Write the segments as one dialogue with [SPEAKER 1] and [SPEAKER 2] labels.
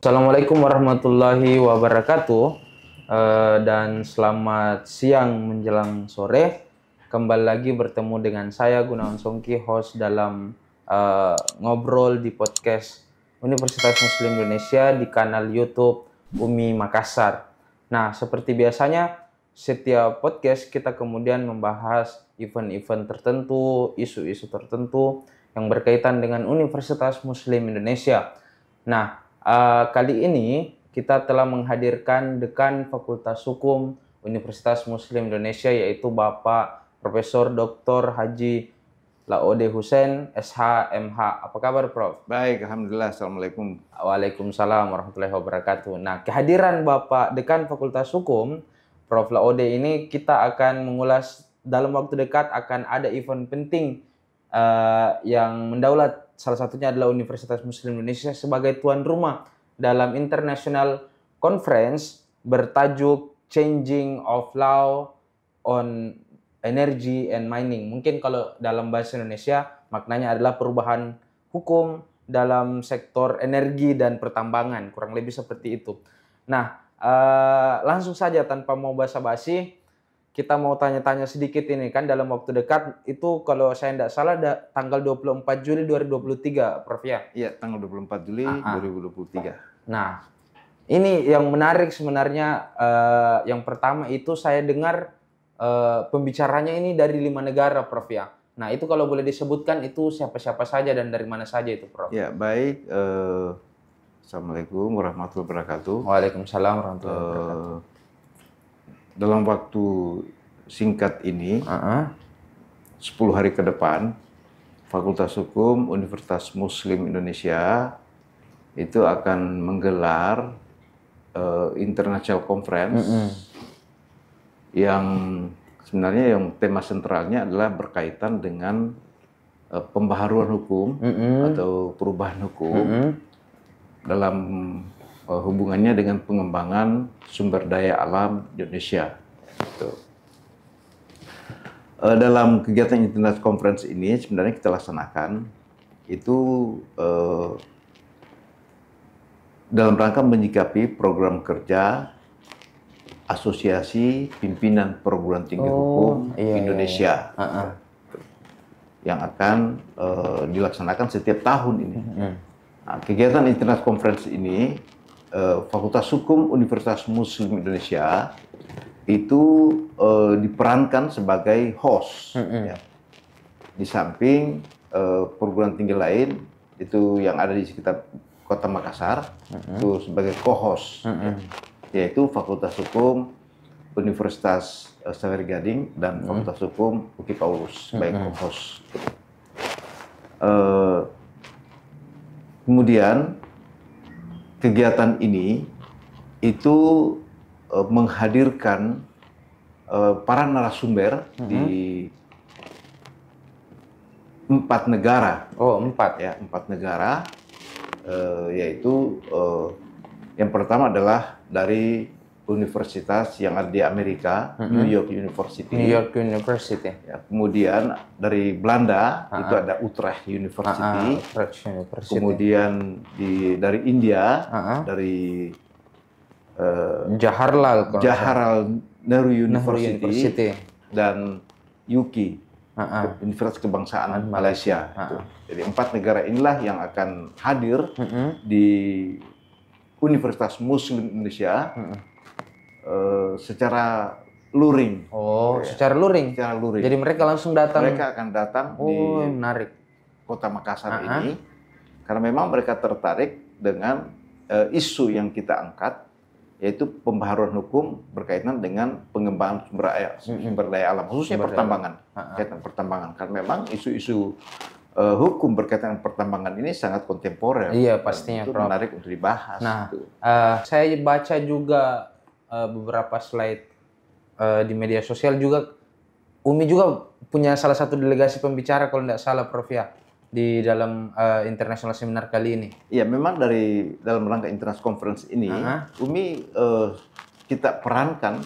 [SPEAKER 1] Assalamualaikum warahmatullahi wabarakatuh. Dan selamat siang menjelang sore. Kembali lagi bertemu dengan saya Gunawan Songki, host dalam ngobrol di podcast Universitas Muslim Indonesia di kanal YouTube UMI Makassar. Nah, seperti biasanya setiap podcast kita kemudian membahas event-event tertentu, isu-isu tertentu yang berkaitan dengan Universitas Muslim Indonesia. Nah, kali ini kita telah menghadirkan Dekan Fakultas Hukum Universitas Muslim Indonesia, yaitu Bapak Profesor Dr. Haji Laode Hussein, SH, MH. Apa kabar, Prof?
[SPEAKER 2] Baik, Alhamdulillah. Assalamualaikum.
[SPEAKER 1] Waalaikumsalam warahmatullahi wabarakatuh. Nah, kehadiran Bapak Dekan Fakultas Hukum, Prof. Laode ini kita akan mengulas dalam waktu dekat akan ada event penting yang mendaulat. Salah satunya adalah Universitas Muslim Indonesia sebagai tuan rumah dalam International Conference bertajuk Changing of Law on Energy and Mining. Mungkin kalau dalam bahasa Indonesia maknanya adalah perubahan hukum dalam sektor energi dan pertambangan, kurang lebih seperti itu. Nah, langsung saja tanpa mau basa-basi, kita mau tanya-tanya sedikit ini kan dalam waktu dekat itu kalau saya tidak salah tanggal 24 Juli 2023, Prof ya?
[SPEAKER 2] Iya, tanggal 24 Juli 2023.
[SPEAKER 1] Nah, ini yang menarik sebenarnya, yang pertama itu saya dengar pembicaranya ini dari 5 negara, Prof ya. Nah, itu kalau boleh disebutkan itu siapa-siapa saja dan dari mana saja itu, Prof?
[SPEAKER 2] Ya, baik. Assalamualaikum warahmatullahi wabarakatuh.
[SPEAKER 1] Waalaikumsalam warahmatullahi wabarakatuh.
[SPEAKER 2] Dalam waktu singkat ini, 10 hari ke depan, Fakultas Hukum Universitas Muslim Indonesia itu akan menggelar International Conference yang sebenarnya yang tema sentralnya adalah berkaitan dengan pembaharuan hukum atau perubahan hukum dalam hubungannya dengan pengembangan sumber daya alam Indonesia. Dalam kegiatan International Conference ini sebenarnya kita laksanakan itu dalam rangka menyikapi program kerja Asosiasi Pimpinan Perguruan Tinggi Hukum Indonesia yang akan dilaksanakan setiap tahun ini. Nah, kegiatan International Conference ini Fakultas Hukum Universitas Muslim Indonesia itu diperankan sebagai host, ya. Di samping perguruan tinggi lain itu yang ada di sekitar Kota Makassar itu sebagai co-host, yaitu Fakultas Hukum Universitas Sagari Gading dan Fakultas Hukum UKI Paulus sebagai co-host. Kemudian kegiatan ini itu menghadirkan para narasumber di 4 negara.
[SPEAKER 1] Oh, 4
[SPEAKER 2] ya, 4 negara, yaitu yang pertama adalah dari universitas yang ada di Amerika, New York University.
[SPEAKER 1] New York University.
[SPEAKER 2] Ya, kemudian dari Belanda itu ada Utrecht University.
[SPEAKER 1] Utrecht University.
[SPEAKER 2] Kemudian dari India, dari Jawaharlal Nehru University, dan UKI, Universitas Kebangsaan Malaysia. Jadi 4 negara inilah yang akan hadir di Universitas Muslim Indonesia secara luring.
[SPEAKER 1] Oh, ya. Secara luring?
[SPEAKER 2] Secara luring.
[SPEAKER 1] Jadi mereka langsung datang?
[SPEAKER 2] Mereka akan datang di
[SPEAKER 1] menarik.
[SPEAKER 2] Kota Makassar ini, karena memang mereka tertarik dengan isu yang kita angkat, yaitu pembaharuan hukum berkaitan dengan pengembangan sumber daya alam, khususnya pertambangan. Kaitan pertambangan, karena memang isu-isu hukum berkaitan dengan pertambangan ini sangat kontemporer.
[SPEAKER 1] Iya, pastinya,
[SPEAKER 2] itu menarik untuk dibahas.
[SPEAKER 1] Nah, saya baca juga beberapa slide di media sosial juga, UMI juga punya salah satu delegasi pembicara kalau tidak salah, Prof ya, di dalam international seminar kali ini.
[SPEAKER 2] Iya, memang dalam rangka international conference ini, UMI kita perankan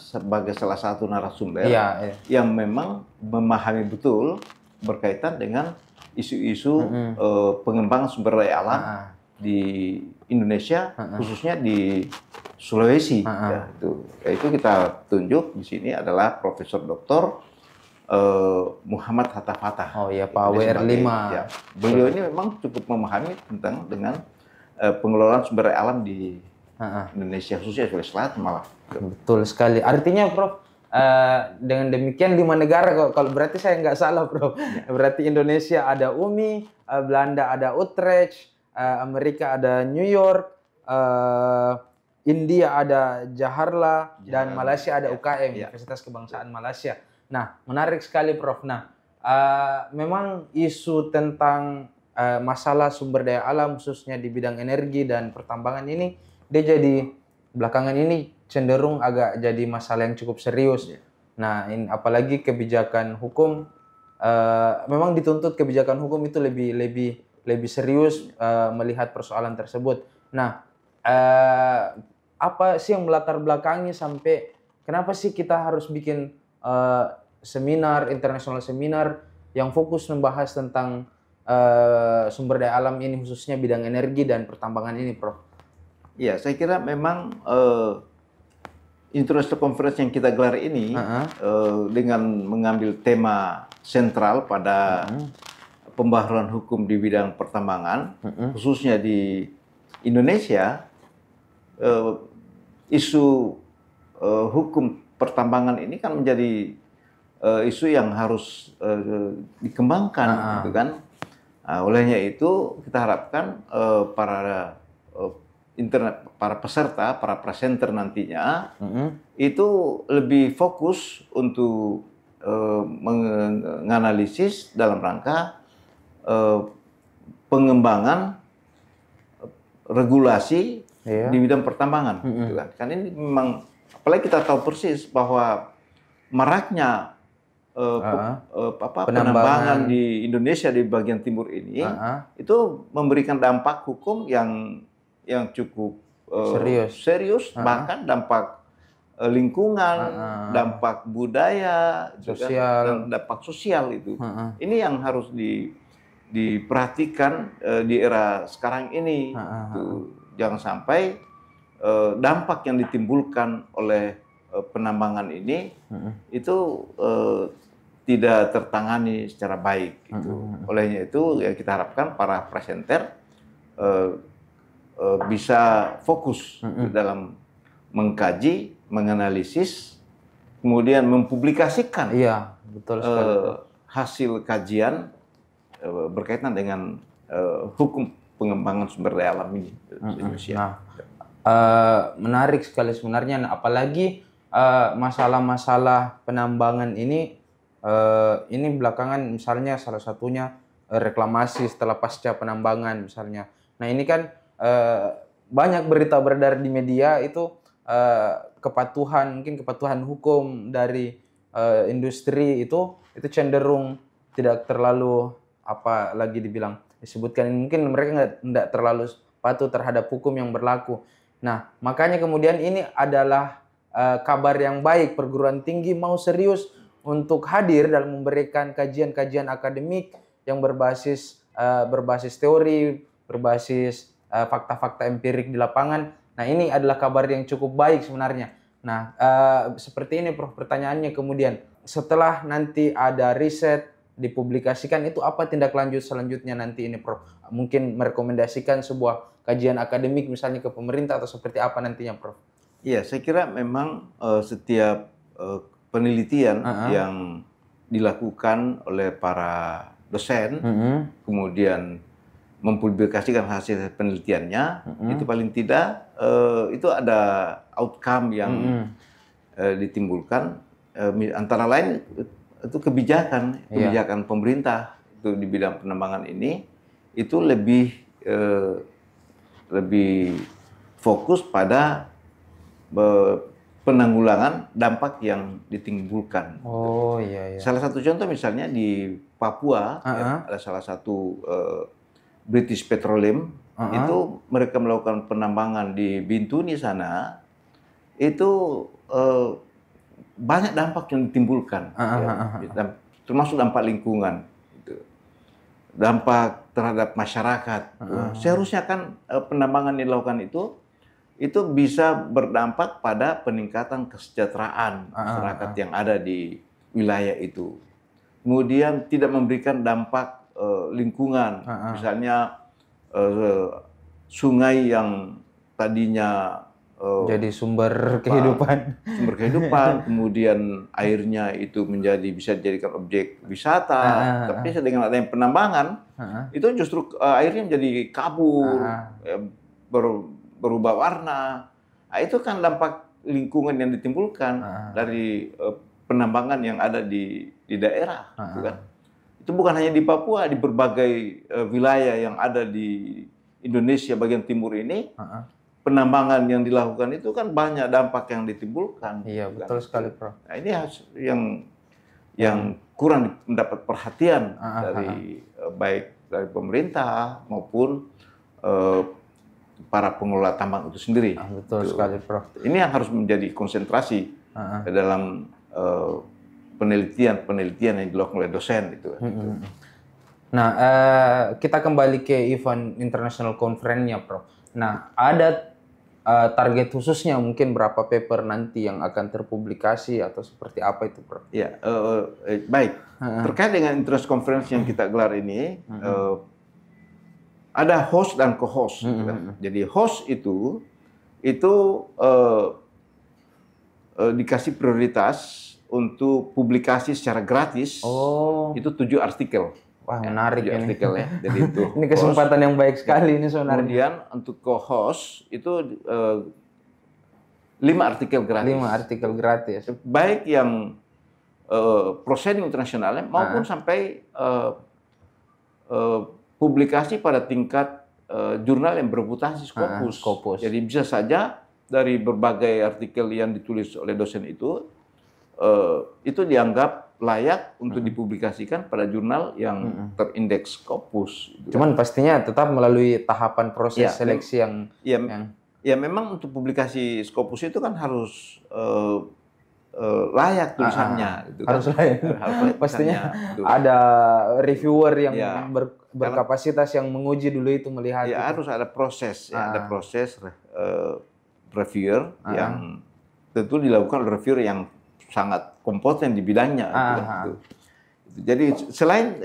[SPEAKER 2] sebagai salah satu narasumber yang memang memahami betul berkaitan dengan isu-isu pengembangan sumber daya alam di Indonesia, khususnya di Sulawesi. Ya, itu kita tunjuk di sini adalah Profesor Dr. Muhammad Hatta Fatah.
[SPEAKER 1] Oh iya, Pak WR5.
[SPEAKER 2] Ya, beliau ini memang cukup memahami dengan pengelolaan sumber daya alam di Indonesia, khususnya Sulawesi Selatan malah.
[SPEAKER 1] Betul sekali. Artinya, Prof, dengan demikian 5 negara, kalau berarti saya nggak salah, Prof. Ya. Berarti Indonesia ada UMI, Belanda ada Utrecht, Amerika ada New York, India ada Jaharla, dan Malaysia ada UKM, Universitas Kebangsaan Malaysia. Nah, menarik sekali, Prof. Nah, memang isu tentang masalah sumber daya alam, khususnya di bidang energi dan pertambangan ini, dia jadi belakangan ini cenderung agak jadi masalah yang cukup serius. Nah, apalagi kebijakan hukum, memang dituntut kebijakan hukum itu lebih serius melihat persoalan tersebut. Nah, apa sih yang melatar belakangi sampai kenapa sih kita harus bikin seminar, internasional seminar yang fokus membahas tentang sumber daya alam ini, khususnya bidang energi dan pertambangan ini, Prof?
[SPEAKER 2] Ya, saya kira memang International Conference yang kita gelar ini dengan mengambil tema sentral pada pembaharuan hukum di bidang pertambangan, khususnya di Indonesia, isu hukum pertambangan ini kan menjadi isu yang harus dikembangkan, gitu kan. Nah, olehnya itu kita harapkan para peserta, para presenter nantinya itu lebih fokus untuk menganalisis dalam rangka pengembangan regulasi di bidang pertambangan. Gitu kan. Kan ini memang, apalagi kita tahu persis bahwa maraknya penambangan di Indonesia di bagian timur ini itu memberikan dampak hukum yang cukup serius, bahkan dampak lingkungan, dampak budaya, dan dampak sosial itu. Ini yang harus diperhatikan di era sekarang ini. Jangan sampai dampak yang ditimbulkan oleh penambangan ini itu tidak tertangani secara baik. Olehnya itu ya kita harapkan para presenter bisa fokus dalam mengkaji, menganalisis, kemudian mempublikasikan hasil kajian berkaitan dengan hukum pengembangan sumber daya alam ini di Indonesia.
[SPEAKER 1] Menarik sekali sebenarnya, apalagi masalah-masalah penambangan ini belakangan misalnya salah satunya reklamasi setelah pasca penambangan misalnya. Nah, ini kan banyak berita beredar di media itu mungkin kepatuhan hukum dari industri itu cenderung tidak terlalu lagi disebutkan, mungkin mereka nggak terlalu patuh terhadap hukum yang berlaku. Nah, makanya kemudian ini adalah kabar yang baik, perguruan tinggi mau serius untuk hadir dalam memberikan kajian-kajian akademik yang berbasis teori, berbasis fakta-fakta empirik di lapangan. Nah, ini adalah kabar yang cukup baik sebenarnya. Nah, seperti ini, Prof, pertanyaannya kemudian, setelah nanti ada riset dipublikasikan, itu apa tindak lanjut selanjutnya nanti ini, Prof? Mungkin merekomendasikan sebuah kajian akademik misalnya ke pemerintah atau seperti apa nantinya, Prof?
[SPEAKER 2] Iya, saya kira memang setiap penelitian yang dilakukan oleh para dosen, kemudian mempublikasikan hasil penelitiannya, itu paling tidak itu ada outcome yang ditimbulkan, antara lain itu kebijakan pemerintah itu di bidang penambangan ini itu lebih fokus pada penanggulangan dampak yang ditimbulkan.
[SPEAKER 1] Oh iya.
[SPEAKER 2] Salah satu contoh misalnya di Papua ada salah satu British Petroleum, itu mereka melakukan penambangan di Bintuni sana, itu banyak dampak yang ditimbulkan, termasuk dampak lingkungan. Gitu. dampak terhadap masyarakat. Seharusnya kan penambangan yang dilakukan itu bisa berdampak pada peningkatan kesejahteraan masyarakat yang ada di wilayah itu. Kemudian tidak memberikan dampak lingkungan, misalnya sungai yang tadinya
[SPEAKER 1] jadi sumber kehidupan,
[SPEAKER 2] kemudian airnya itu bisa dijadikan objek wisata, tapi dengan adanya penambangan itu justru airnya menjadi kabur, berubah warna. Nah, itu kan dampak lingkungan yang ditimbulkan dari penambangan yang ada di daerah, gitu kan. Itu bukan hanya di Papua, di berbagai wilayah yang ada di Indonesia bagian timur ini, penambangan yang dilakukan itu kan banyak dampak yang ditimbulkan.
[SPEAKER 1] Iya, betul sekali, Prof.
[SPEAKER 2] Nah, ini yang kurang mendapat perhatian dari baik dari pemerintah maupun para pengelola tambang itu sendiri.
[SPEAKER 1] Betul sekali, Prof.
[SPEAKER 2] Ini yang harus menjadi konsentrasi dalam penelitian yang dilakukan oleh dosen itu.
[SPEAKER 1] Nah, kita kembali ke event international conference-nya, Prof. Nah, ada target khususnya mungkin berapa paper nanti yang akan terpublikasi atau seperti apa itu, Prof?
[SPEAKER 2] Ya, baik. Terkait dengan international conference yang kita gelar ini, ada host dan co-host. Gitu kan. Jadi host itu dikasih prioritas untuk publikasi secara gratis. Itu 7 artikel.
[SPEAKER 1] Wah, menarik
[SPEAKER 2] ini. Artikel ya. Jadi itu
[SPEAKER 1] ini kesempatan yang baik sekali ini sebenarnya.
[SPEAKER 2] Kemudian untuk co-host itu 5 artikel gratis.
[SPEAKER 1] 5 artikel gratis.
[SPEAKER 2] Baik yang proceeding internasionalnya maupun sampai publikasi pada tingkat jurnal yang berreputasi Scopus. Jadi bisa saja dari berbagai artikel yang ditulis oleh dosen itu dianggap layak untuk dipublikasikan pada jurnal yang terindeks Scopus.
[SPEAKER 1] Cuman pastinya tetap melalui tahapan proses seleksi yang
[SPEAKER 2] memang untuk publikasi Scopus itu kan harus layak tulisannya.
[SPEAKER 1] Harus layak. Pastinya ada reviewer yang berkapasitas yang menguji dulu itu melihat.
[SPEAKER 2] Ya, harus ada proses, ada proses reviewer yang tentu dilakukan oleh reviewer yang sangat kompeten di bidangnya. Jadi selain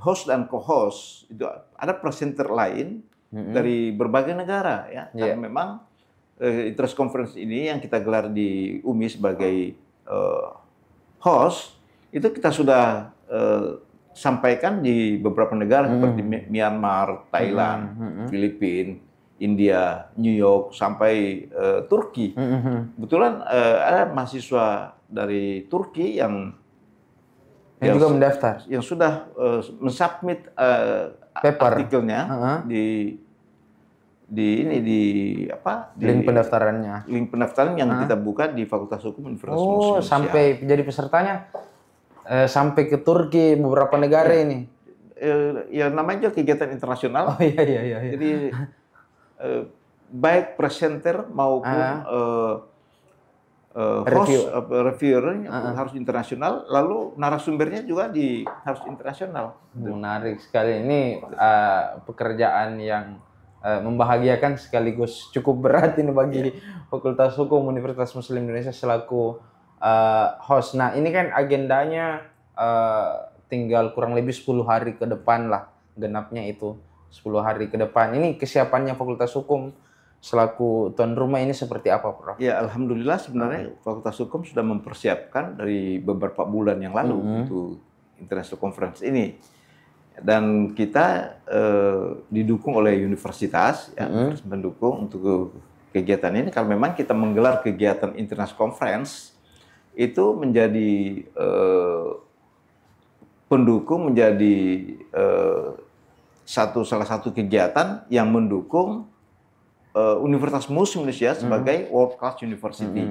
[SPEAKER 2] host dan co-host, itu ada presenter lain dari berbagai negara, ya. Karena memang Interest Conference ini yang kita gelar di UMI sebagai host, itu kita sudah sampaikan di beberapa negara seperti Myanmar, Thailand, Filipina, India, New York, sampai Turki. Kebetulan ada mahasiswa dari Turki yang
[SPEAKER 1] juga mendaftar,
[SPEAKER 2] yang sudah mensubmit artikelnya di
[SPEAKER 1] link pendaftarannya.
[SPEAKER 2] Link pendaftaran yang kita buka di Fakultas Hukum Universitas Indonesia.
[SPEAKER 1] Sampai jadi pesertanya sampai ke Turki, beberapa negara ini.
[SPEAKER 2] Ya namanya kegiatan internasional.
[SPEAKER 1] Iya.
[SPEAKER 2] Jadi baik presenter maupun reviewer harus internasional, lalu narasumbernya juga harus internasional.
[SPEAKER 1] Menarik sekali. Ini pekerjaan yang membahagiakan sekaligus cukup berat ini bagi Fakultas Hukum Universitas Muslim Indonesia selaku host. Nah, ini kan agendanya tinggal kurang lebih 10 hari ke depan lah, genapnya itu 10 hari ke depan. Ini kesiapannya Fakultas Hukum selaku tuan rumah ini seperti apa, Prof?
[SPEAKER 2] Ya, alhamdulillah sebenarnya Fakultas Hukum sudah mempersiapkan dari beberapa bulan yang lalu untuk International Conference ini. Dan kita didukung oleh universitas, mendukung untuk kegiatan ini. Kalau memang kita menggelar kegiatan International Conference, itu menjadi pendukung, menjadi salah satu kegiatan yang mendukung Universitas Muslim Indonesia sebagai World Class University.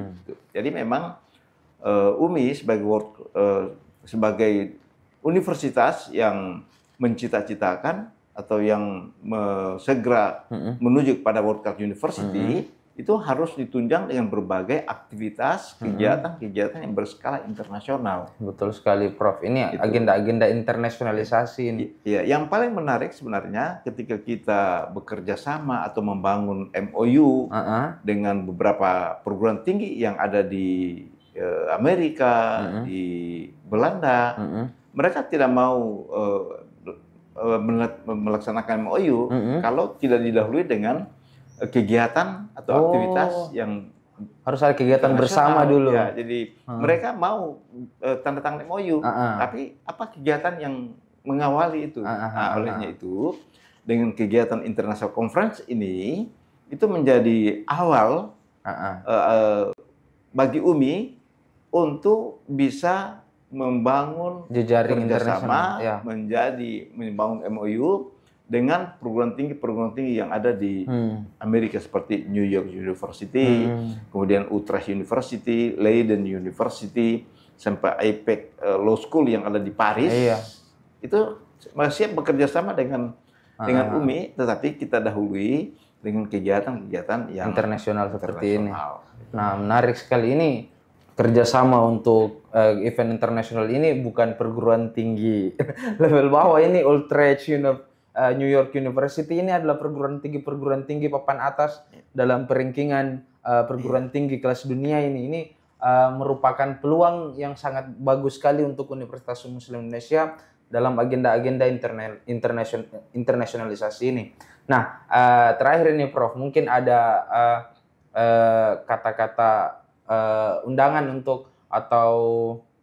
[SPEAKER 2] Jadi memang UMI sebagai universitas yang mencita-citakan atau yang segera menuju kepada World Class University, itu harus ditunjang dengan berbagai aktivitas, kegiatan-kegiatan yang berskala internasional.
[SPEAKER 1] Betul sekali, Prof. Ini agenda-agenda internasionalisasi ini.
[SPEAKER 2] Ya, yang paling menarik sebenarnya ketika kita bekerja sama atau membangun MOU dengan beberapa perguruan tinggi yang ada di Amerika, di Belanda, mereka tidak mau melaksanakan MOU kalau tidak didahului dengan kegiatan atau aktivitas yang
[SPEAKER 1] harus ada kegiatan bersama dulu.
[SPEAKER 2] Ya, jadi mereka mau tanda tangan MOU, tapi apa kegiatan yang mengawali itu? Olehnya itu, dengan kegiatan International Conference ini, itu menjadi awal bagi UMI untuk bisa membangun
[SPEAKER 1] jejaring
[SPEAKER 2] kerjasama, membangun MOU dengan perguruan tinggi yang ada di Amerika seperti New York University, kemudian Utrecht University, Leiden University, sampai IPEC Law School yang ada di Paris. Itu masih bekerja sama dengan UMI, tetapi kita dahului dengan kegiatan-kegiatan yang
[SPEAKER 1] internasional seperti ini. Nah, menarik sekali ini. Kerjasama untuk event internasional ini bukan perguruan tinggi level bawah, ini Utrecht New York University ini adalah perguruan tinggi papan atas dalam peringkingan perguruan tinggi kelas dunia ini. Ini merupakan peluang yang sangat bagus sekali untuk Universitas Muslim Indonesia dalam agenda-agenda internasionalisasi ini. Nah, terakhir ini Prof, mungkin ada kata-kata undangan untuk atau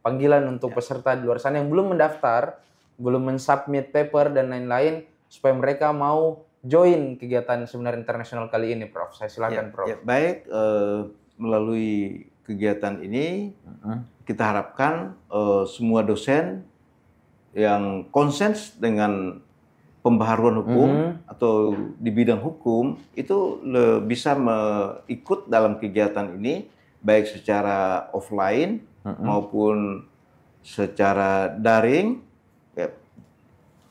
[SPEAKER 1] panggilan untuk peserta di luar sana yang belum mendaftar, belum mensubmit paper dan lain-lain supaya mereka mau join kegiatan seminar internasional kali ini, Prof. Saya silakan, Prof.
[SPEAKER 2] Baik, melalui kegiatan ini kita harapkan semua dosen yang konsens dengan pembaharuan hukum atau di bidang hukum itu bisa ikut dalam kegiatan ini, baik secara offline maupun secara daring.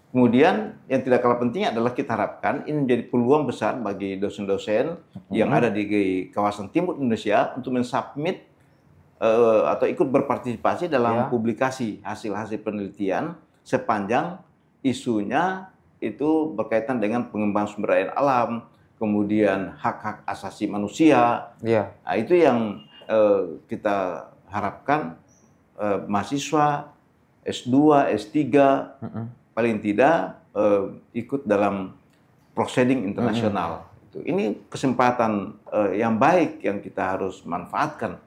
[SPEAKER 2] Kemudian yang tidak kalah penting adalah kita harapkan ini menjadi peluang besar bagi dosen-dosen yang ada di kawasan timur Indonesia untuk mensubmit atau ikut berpartisipasi dalam publikasi hasil-hasil penelitian sepanjang isunya itu berkaitan dengan pengembangan sumber daya alam, kemudian hak-hak asasi manusia. Nah, itu yang kita harapkan mahasiswa S2, S3 paling tidak ikut dalam proceeding internasional. Ini kesempatan yang baik yang kita harus manfaatkan.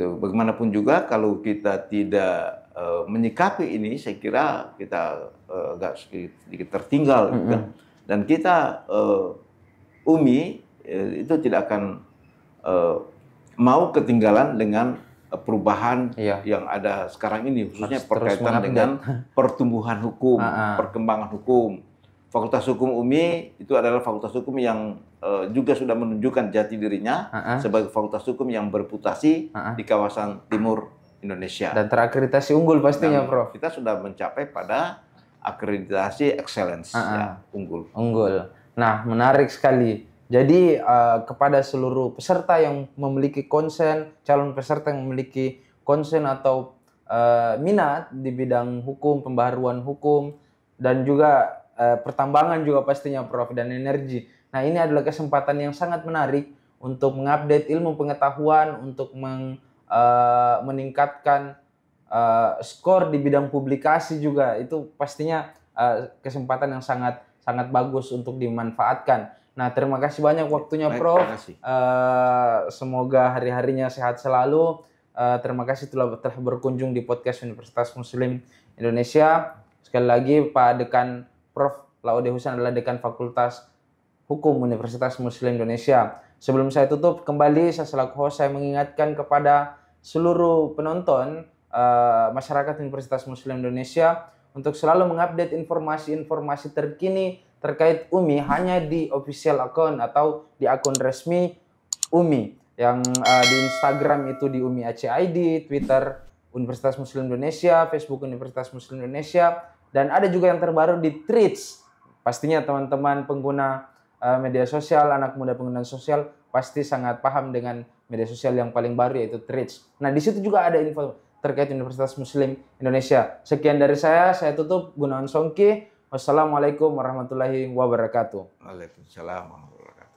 [SPEAKER 2] Bagaimanapun juga kalau kita tidak menyikapi ini, saya kira kita agak sedikit tertinggal. Dan kita UMI itu tidak akan mau ketinggalan dengan perubahan yang ada sekarang ini, khususnya berkaitan dengan pertumbuhan hukum, perkembangan hukum. Fakultas Hukum UMI itu adalah fakultas hukum yang juga sudah menunjukkan jati dirinya sebagai fakultas hukum yang bereputasi di kawasan timur Indonesia.
[SPEAKER 1] Dan terakreditasi unggul pastinya, Prof.
[SPEAKER 2] Kita sudah mencapai pada akreditasi excellence, unggul.
[SPEAKER 1] Nah, menarik sekali. Jadi kepada seluruh peserta yang memiliki konsen, calon peserta yang memiliki konsen atau minat di bidang hukum, pembaharuan hukum, dan juga pertambangan juga pastinya, Prof, dan energi. Nah, ini adalah kesempatan yang sangat menarik untuk mengupdate ilmu pengetahuan, untuk meningkatkan skor di bidang publikasi juga. Itu pastinya kesempatan yang sangat bagus untuk dimanfaatkan. Nah, terima kasih banyak waktunya, Prof. Semoga hari-harinya sehat selalu. Terima kasih telah berkunjung di podcast Universitas Muslim Indonesia. Sekali lagi, Pak Dekan Prof. Laude Husain adalah Dekan Fakultas Hukum Universitas Muslim Indonesia. Sebelum saya tutup, kembali saya selaku host, saya mengingatkan kepada seluruh penonton masyarakat Universitas Muslim Indonesia untuk selalu mengupdate informasi-informasi terkini terkait UMI hanya di official account atau di akun resmi UMI yang di Instagram itu di UMI Aceh ID, Twitter Universitas Muslim Indonesia, Facebook Universitas Muslim Indonesia, dan ada juga yang terbaru di Threads. Pastinya teman-teman pengguna media sosial, anak muda pengguna sosial pasti sangat paham dengan media sosial yang paling baru yaitu Threads. Nah, di situ juga ada info terkait Universitas Muslim Indonesia. Sekian dari saya tutup. Gunawan Songki. Wassalamualaikum warahmatullahi wabarakatuh.
[SPEAKER 2] Waalaikumsalam warahmatullahi wabarakatuh.